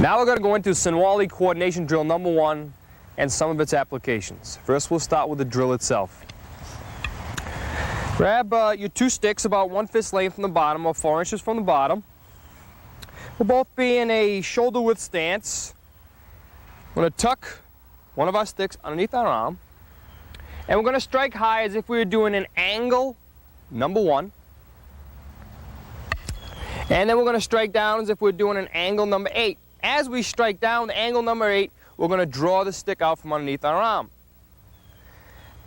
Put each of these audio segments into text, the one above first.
Now we're going to go into SINAWALI coordination drill number 1 and some of its applications. First we'll start with the drill itself. Grab your 2 sticks about 1 fist length from the bottom or 4 inches from the bottom. We'll both be in a shoulder width stance. We're going to tuck one of our sticks underneath our arm, and we're going to strike high as if we were doing an angle number 1. And then we're going to strike down as if we're doing an angle number 8. As we strike down the angle number 8, we're going to draw the stick out from underneath our arm.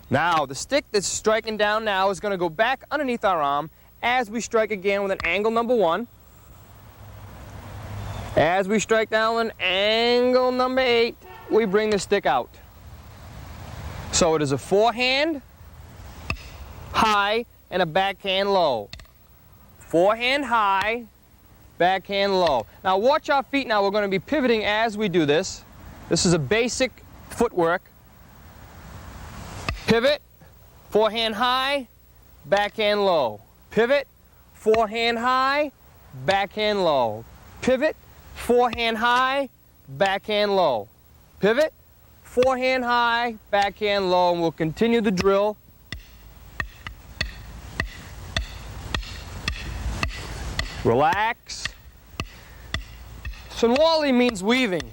Now, the stick that's striking down now is going to go back underneath our arm as we strike again with an angle number 1. As we strike down with an angle number 8, we bring the stick out. So it is a forehand high and a backhand low. Forehand high, backhand low. Now watch our feet now. We're going to be pivoting as we do this. This is a basic footwork. Pivot, forehand high, backhand low. Pivot, forehand high, backhand low. Pivot, forehand high, backhand low. Pivot, forehand high, backhand low, and we'll continue the drill. Relax. SINAWALI means weaving.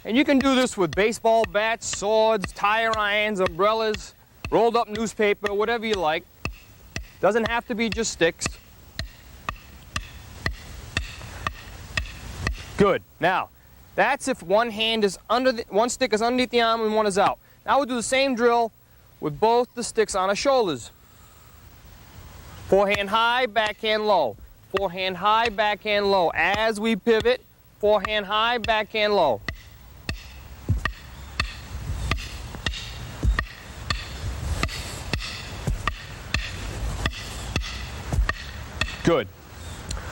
And you can do this with baseball bats, swords, tire irons, umbrellas, rolled up newspaper, whatever you like. Doesn't have to be just sticks. Good. Now, that's if one hand is one stick is underneath the arm and one is out. Now we'll do the same drill with both the sticks on our shoulders. Forehand high, backhand low. Forehand high, backhand low. As we pivot, forehand high, backhand low. Good.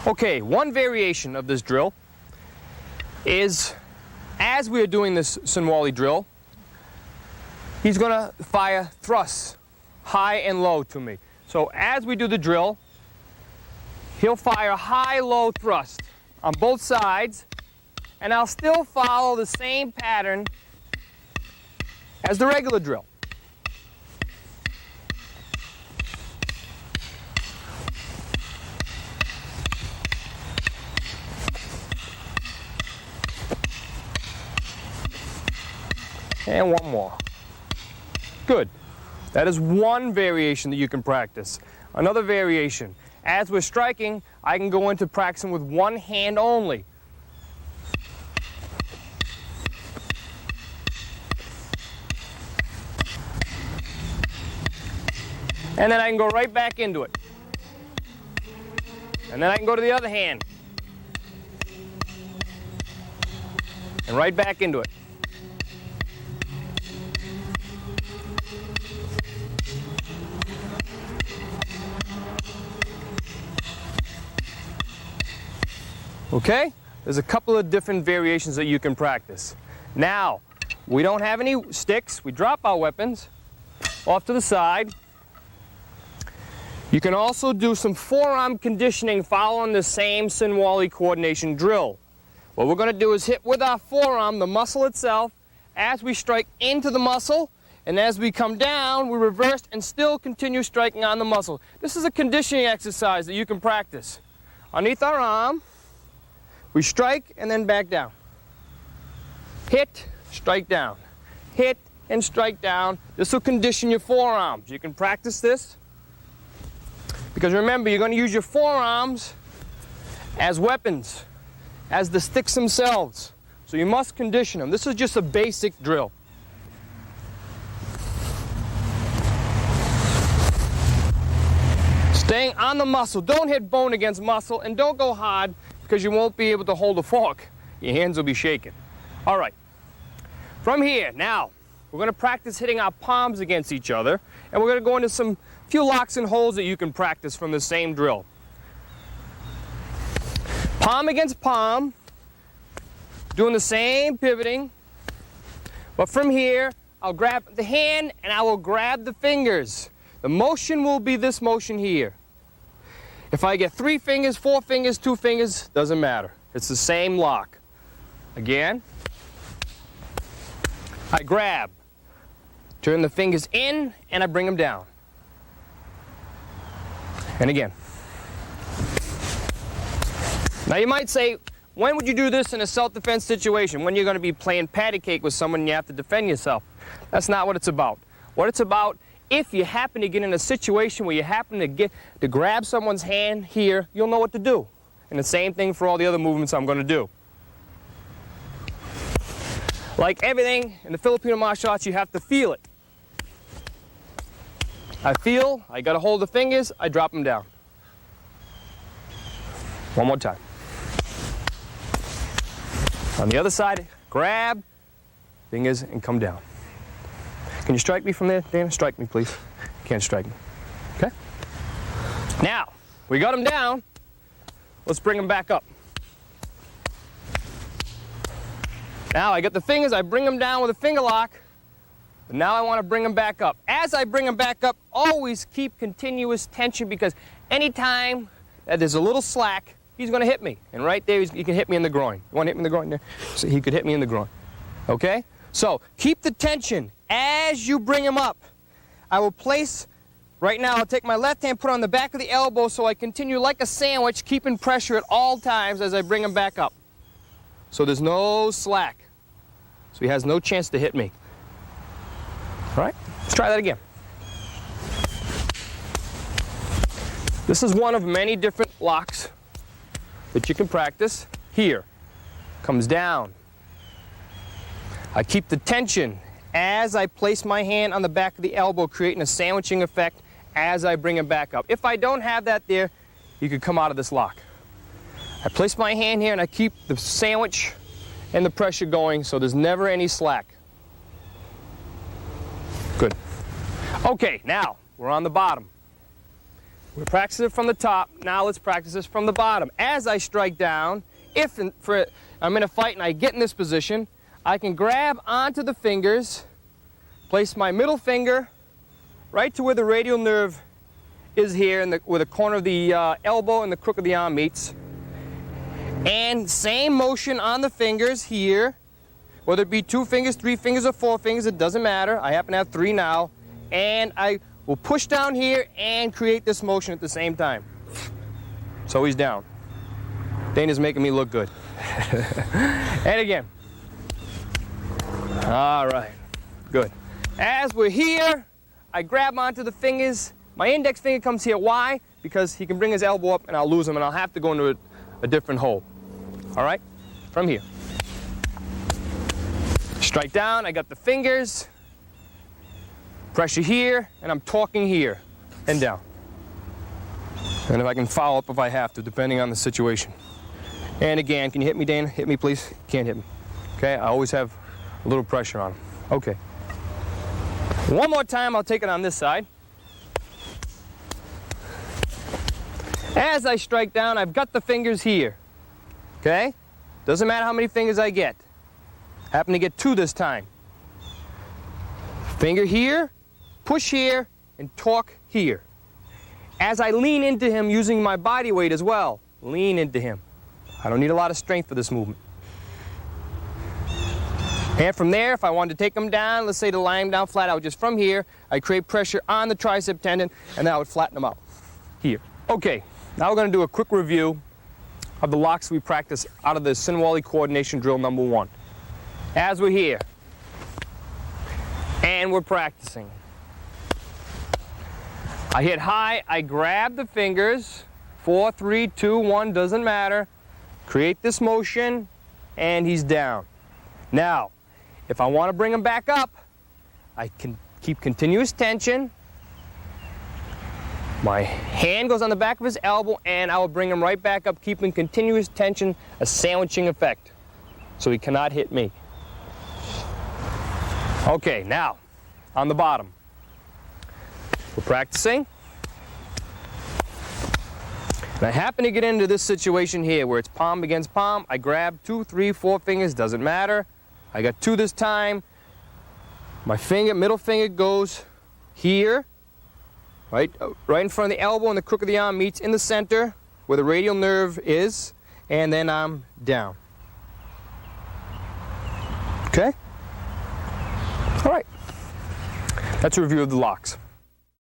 Okay, one variation of this drill is, as we are doing this SINAWALI drill, he's going to fire thrusts, high and low to me. So as we do the drill, he'll fire high-low thrust on both sides, and I'll still follow the same pattern as the regular drill. And one more. Good. That is one variation that you can practice. Another variation. As we're striking, I can go into practicing with one hand only. And then I can go right back into it. And then I can go to the other hand. And right back into it. Okay? There's a couple of different variations that you can practice. Now, we don't have any sticks. We drop our weapons off to the side. You can also do some forearm conditioning following the same SINAWALI coordination drill. What we're going to do is hit with our forearm the muscle itself as we strike into the muscle, and as we come down, we reverse and still continue striking on the muscle. This is a conditioning exercise that you can practice. Underneath our arm, we strike and then back down. Hit, strike down. Hit and strike down. This will condition your forearms. You can practice this because remember, you're going to use your forearms as weapons, as the sticks themselves. So you must condition them. This is just a basic drill. Staying on the muscle. Don't hit bone against muscle, and don't go hard because you won't be able to hold a fork. Your hands will be shaking. All right. From here, now, we're going to practice hitting our palms against each other, and we're going to go into some few locks and holds that you can practice from the same drill. Palm against palm, doing the same pivoting, but from here, I'll grab the hand and I will grab the fingers. The motion will be this motion here. If I get 3 fingers, 4 fingers, 2 fingers, doesn't matter. It's the same lock. Again. I grab. Turn the fingers in, and I bring them down. And again. Now you might say, when would you do this in a self-defense situation? When you're going to be playing patty cake with someone and you have to defend yourself. That's not what it's about. What it's about, if you happen to get in a situation where you happen to grab someone's hand here, you'll know what to do. And the same thing for all the other movements I'm going to do. Like everything in the Filipino martial arts, you have to feel it. I feel, I got to hold the fingers, I drop them down. One more time. On the other side, grab, fingers, and come down. Can you strike me from there, Dana? Strike me, please. Can't strike me. Okay? Now, we got them down. Let's bring them back up. Now, I get the fingers, I bring them down with a finger lock. But now I want to bring them back up. As I bring them back up, always keep continuous tension, because anytime that there's a little slack, he's going to hit me. And right there, he can hit me in the groin. You want to hit me in the groin there? So he could hit me in the groin. Okay? So keep the tension as you bring him up. I will place, right now I'll take my left hand, put on the back of the elbow, so I continue like a sandwich, keeping pressure at all times as I bring him back up. So there's no slack. So he has no chance to hit me. All right? Let's try that again. This is one of many different locks that you can practice. Here, comes down. I keep the tension as I place my hand on the back of the elbow, creating a sandwiching effect as I bring him back up. If I don't have that there, you could come out of this lock. I place my hand here and I keep the sandwich and the pressure going, so there's never any slack. Good. Okay, now we're on the bottom. We practice it from the top. Now let's practice this from the bottom. As I strike down, I'm in a fight and I get in this position, I can grab onto the fingers, place my middle finger right to where the radial nerve is here, where the corner of the elbow and the crook of the arm meets. And same motion on the fingers here, whether it be 2 fingers, 3 fingers, or 4 fingers, it doesn't matter. I happen to have 3 now. And I will push down here and create this motion at the same time. So he's down. Dana's making me look good. And again. All right, good. As we're here, I grab onto the fingers. My index finger comes here. Why? Because he can bring his elbow up and I'll lose him and I'll have to go into a different hole. All right, from here. Strike down, I got the fingers. Pressure here, and I'm talking here and down. And if I can follow up if I have to, depending on the situation. And again, can you hit me, Dana? Hit me, please. Can't hit me. Okay, I always have a little pressure on him. Okay. One more time, I'll take it on this side. As I strike down, I've got the fingers here. Okay? Doesn't matter how many fingers I get. Happen to get 2 this time. Finger here, push here, and talk here. As I lean into him using my body weight as well, lean into him. I don't need a lot of strength for this movement. And from there, if I wanted to take him down, let's say to lie him down flat out, just from here, I create pressure on the tricep tendon, and then I would flatten him out. Here. Okay, now we're going to do a quick review of the locks we practice out of the SINAWALI coordination drill number 1. As we're here, and we're practicing. I hit high, I grab the fingers, 4, 3, 2, 1, doesn't matter. Create this motion, and he's down. Now, if I want to bring him back up, I can keep continuous tension. My hand goes on the back of his elbow, and I will bring him right back up, keeping continuous tension, a sandwiching effect, so he cannot hit me. Okay, now, on the bottom. We're practicing. And I happen to get into this situation here where it's palm against palm. I grab 2, 3, 4 fingers, doesn't matter. I got 2 this time. My middle finger goes here, right in front of the elbow and the crook of the arm meets in the center where the radial nerve is, and then I'm down. Okay? All right. That's a review of the locks.